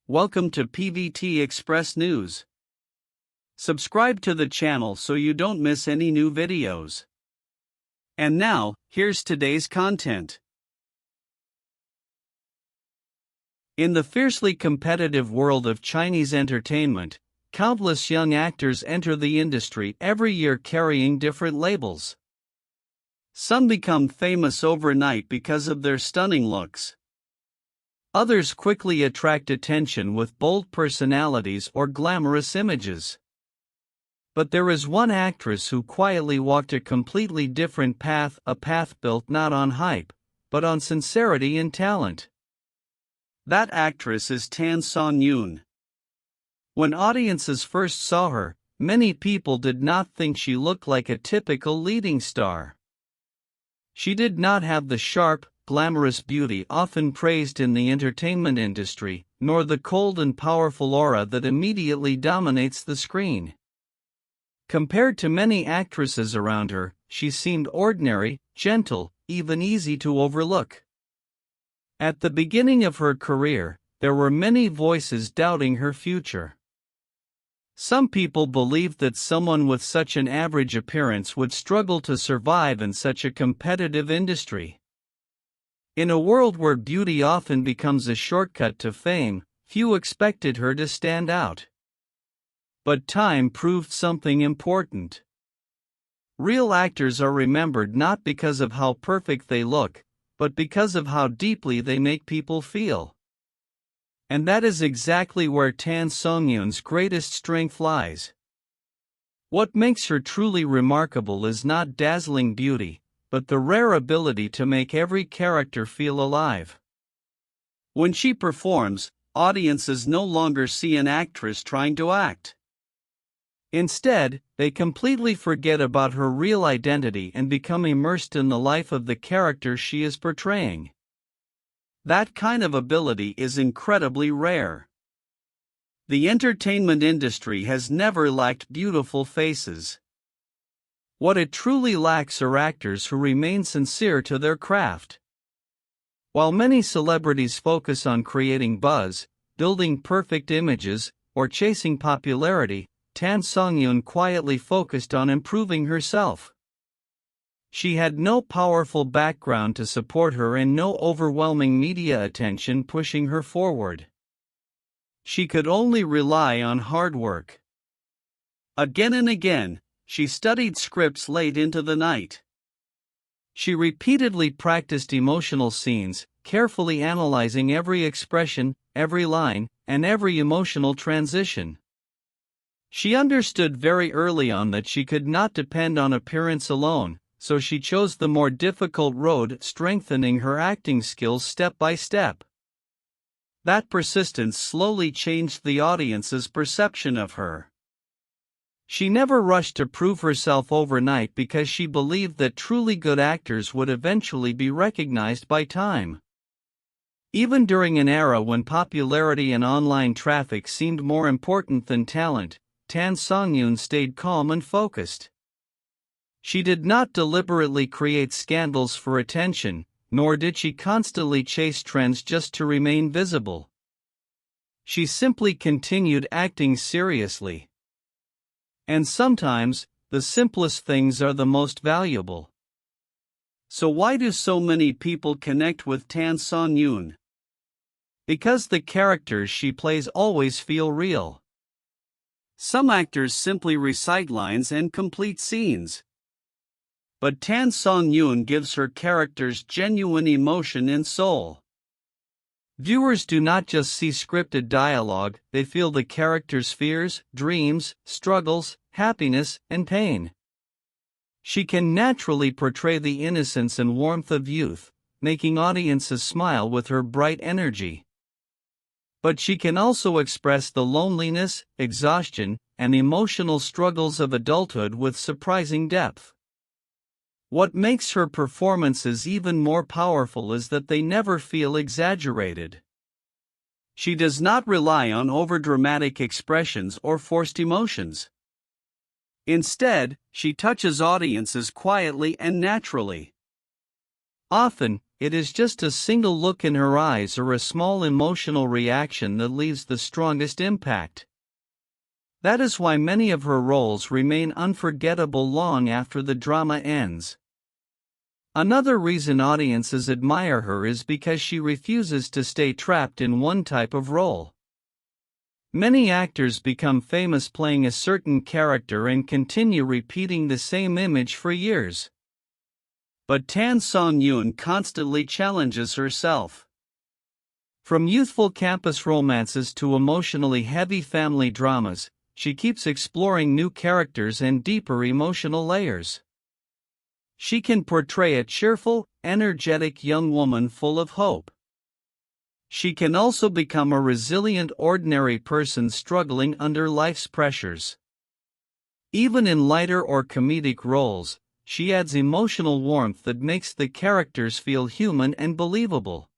Welcome to PVT Express News. Subscribe to the channel so you don't miss any new videos. And now, here's today's content. In the fiercely competitive world of Chinese entertainment, countless young actors enter the industry every year carrying different labels. Some become famous overnight because of their stunning looks. Others quickly attract attention with bold personalities or glamorous images. But there is one actress who quietly walked a completely different path, a path built not on hype, but on sincerity and talent. That actress is Songyun. When audiences first saw her, many people did not think she looked like a typical leading star. She did not have the sharp, glamorous beauty often praised in the entertainment industry, nor the cold and powerful aura that immediately dominates the screen. Compared to many actresses around her, she seemed ordinary, gentle, even easy to overlook. At the beginning of her career, there were many voices doubting her future. Some people believed that someone with such an average appearance would struggle to survive in such a competitive industry. In a world where beauty often becomes a shortcut to fame, few expected her to stand out. But time proved something important. Real actors are remembered not because of how perfect they look, but because of how deeply they make people feel. And that is exactly where Songyun's greatest strength lies. What makes her truly remarkable is not dazzling beauty, but the rare ability to make every character feel alive. When she performs, audiences no longer see an actress trying to act. Instead, they completely forget about her real identity and become immersed in the life of the character she is portraying. That kind of ability is incredibly rare. The entertainment industry has never lacked beautiful faces. What it truly lacks are actors who remain sincere to their craft. While many celebrities focus on creating buzz, building perfect images, or chasing popularity, Songyun quietly focused on improving herself. She had no powerful background to support her and no overwhelming media attention pushing her forward. She could only rely on hard work. Again and again, she studied scripts late into the night. She repeatedly practiced emotional scenes, carefully analyzing every expression, every line, and every emotional transition. She understood very early on that she could not depend on appearance alone, so she chose the more difficult road, strengthening her acting skills step by step. That persistence slowly changed the audience's perception of her. She never rushed to prove herself overnight because she believed that truly good actors would eventually be recognized by time. Even during an era when popularity and online traffic seemed more important than talent, Songyun stayed calm and focused. She did not deliberately create scandals for attention, nor did she constantly chase trends just to remain visible. She simply continued acting seriously. And sometimes, the simplest things are the most valuable. So why do so many people connect with Songyun? Because the characters she plays always feel real. Some actors simply recite lines and complete scenes. But Songyun gives her characters genuine emotion and soul. Viewers do not just see scripted dialogue, they feel the characters' fears, dreams, struggles, happiness, and pain. She can naturally portray the innocence and warmth of youth, making audiences smile with her bright energy. But she can also express the loneliness, exhaustion, and emotional struggles of adulthood with surprising depth. What makes her performances even more powerful is that they never feel exaggerated. She does not rely on overdramatic expressions or forced emotions. Instead, she touches audiences quietly and naturally. Often, it is just a single look in her eyes or a small emotional reaction that leaves the strongest impact. That is why many of her roles remain unforgettable long after the drama ends. Another reason audiences admire her is because she refuses to stay trapped in one type of role. Many actors become famous playing a certain character and continue repeating the same image for years. But Songyun constantly challenges herself. From youthful campus romances to emotionally heavy family dramas, she keeps exploring new characters and deeper emotional layers. She can portray a cheerful, energetic young woman full of hope. She can also become a resilient ordinary person struggling under life's pressures. Even in lighter or comedic roles, she adds emotional warmth that makes the characters feel human and believable.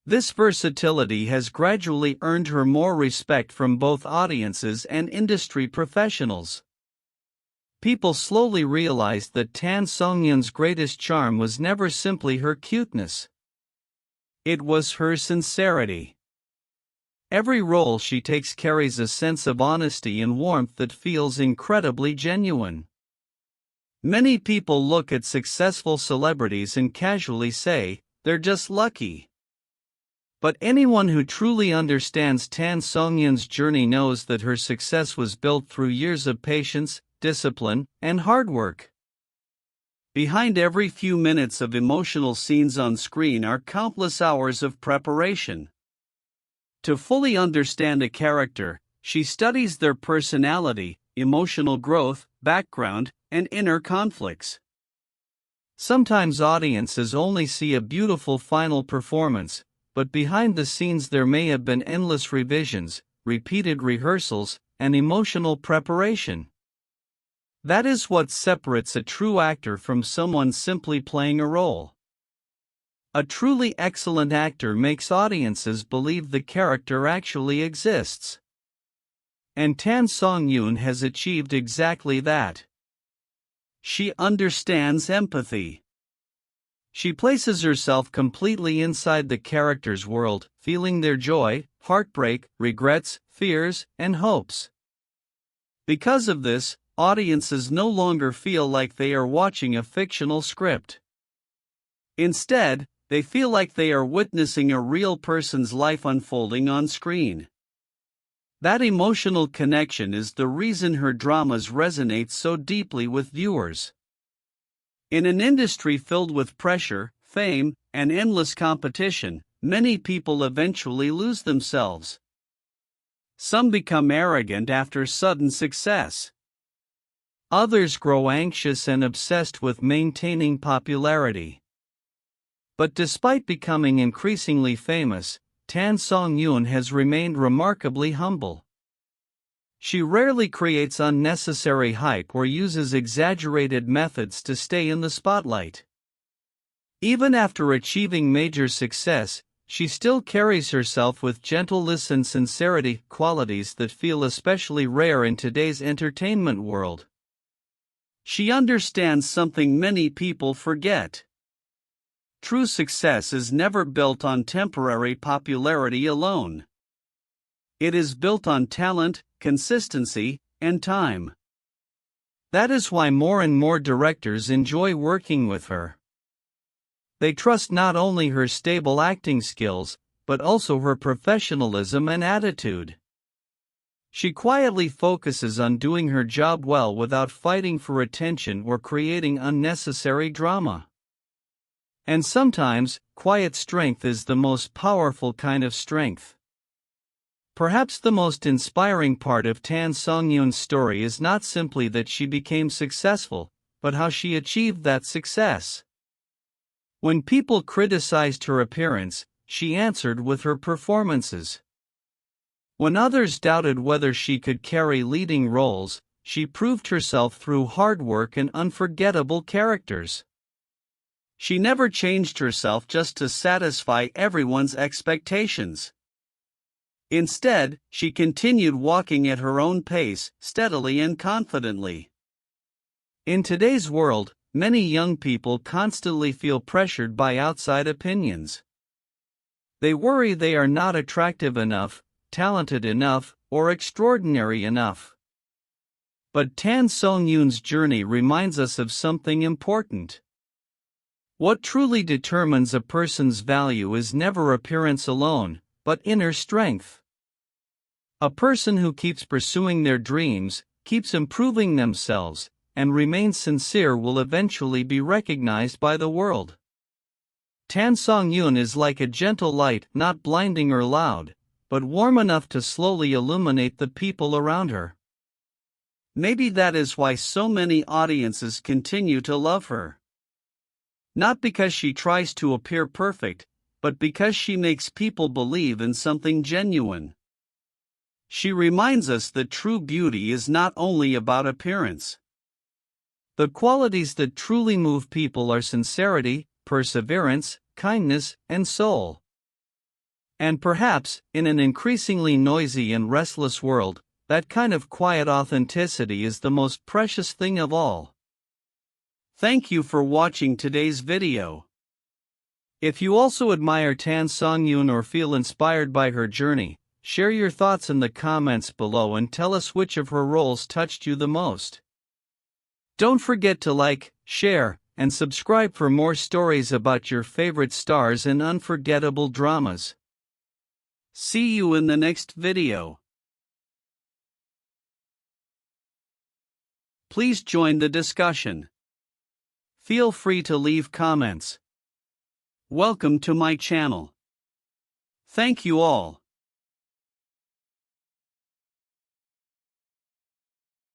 This versatility has gradually earned her more respect from both audiences and industry professionals. People slowly realized that Songyun's greatest charm was never simply her cuteness. It was her sincerity. Every role she takes carries a sense of honesty and warmth that feels incredibly genuine. Many people look at successful celebrities and casually say, "They're just lucky." But anyone who truly understands Songyun's journey knows that her success was built through years of patience, discipline, and hard work. Behind every few minutes of emotional scenes on screen are countless hours of preparation. To fully understand a character, she studies their personality, emotional growth, background, and inner conflicts. Sometimes audiences only see a beautiful final performance, but behind the scenes there may have been endless revisions, repeated rehearsals, and emotional preparation. That is what separates a true actor from someone simply playing a role. A truly excellent actor makes audiences believe the character actually exists. And Songyun has achieved exactly that. She understands empathy. She places herself completely inside the character's world, feeling their joy, heartbreak, regrets, fears, and hopes. Because of this, audiences no longer feel like they are watching a fictional script. Instead, they feel like they are witnessing a real person's life unfolding on screen. That emotional connection is the reason her dramas resonate so deeply with viewers. In an industry filled with pressure, fame, and endless competition, many people eventually lose themselves. Some become arrogant after sudden success. Others grow anxious and obsessed with maintaining popularity. But despite becoming increasingly famous, Songyun has remained remarkably humble. She rarely creates unnecessary hype or uses exaggerated methods to stay in the spotlight. Even after achieving major success, she still carries herself with gentleness and sincerity, qualities that feel especially rare in today's entertainment world. She understands something many people forget. True success is never built on temporary popularity alone. It is built on talent, consistency, and time. That is why more and more directors enjoy working with her. They trust not only her stable acting skills, but also her professionalism and attitude. She quietly focuses on doing her job well without fighting for attention or creating unnecessary drama. And sometimes, quiet strength is the most powerful kind of strength. Perhaps the most inspiring part of Songyun's story is not simply that she became successful, but how she achieved that success. When people criticized her appearance, she answered with her performances. When others doubted whether she could carry leading roles, she proved herself through hard work and unforgettable characters. She never changed herself just to satisfy everyone's expectations. Instead, she continued walking at her own pace, steadily and confidently. In today's world, many young people constantly feel pressured by outside opinions. They worry they are not attractive enough, talented enough, or extraordinary enough. But Tansongyun's journey reminds us of something important. What truly determines a person's value is never appearance alone, but inner strength. A person who keeps pursuing their dreams, keeps improving themselves, and remains sincere will eventually be recognized by the world. Tansongyun is like a gentle light, not blinding or loud, but warm enough to slowly illuminate the people around her. Maybe that is why so many audiences continue to love her. Not because she tries to appear perfect, but because she makes people believe in something genuine. She reminds us that true beauty is not only about appearance. The qualities that truly move people are sincerity, perseverance, kindness, and soul. And perhaps, in an increasingly noisy and restless world, that kind of quiet authenticity is the most precious thing of all. Thank you for watching today's video. If you also admire Tansongyun or feel inspired by her journey, share your thoughts in the comments below and tell us which of her roles touched you the most. Don't forget to like, share, and subscribe for more stories about your favorite stars and unforgettable dramas. See you in the next video. Please join the discussion. Feel free to leave comments. Welcome to my channel. Thank you all.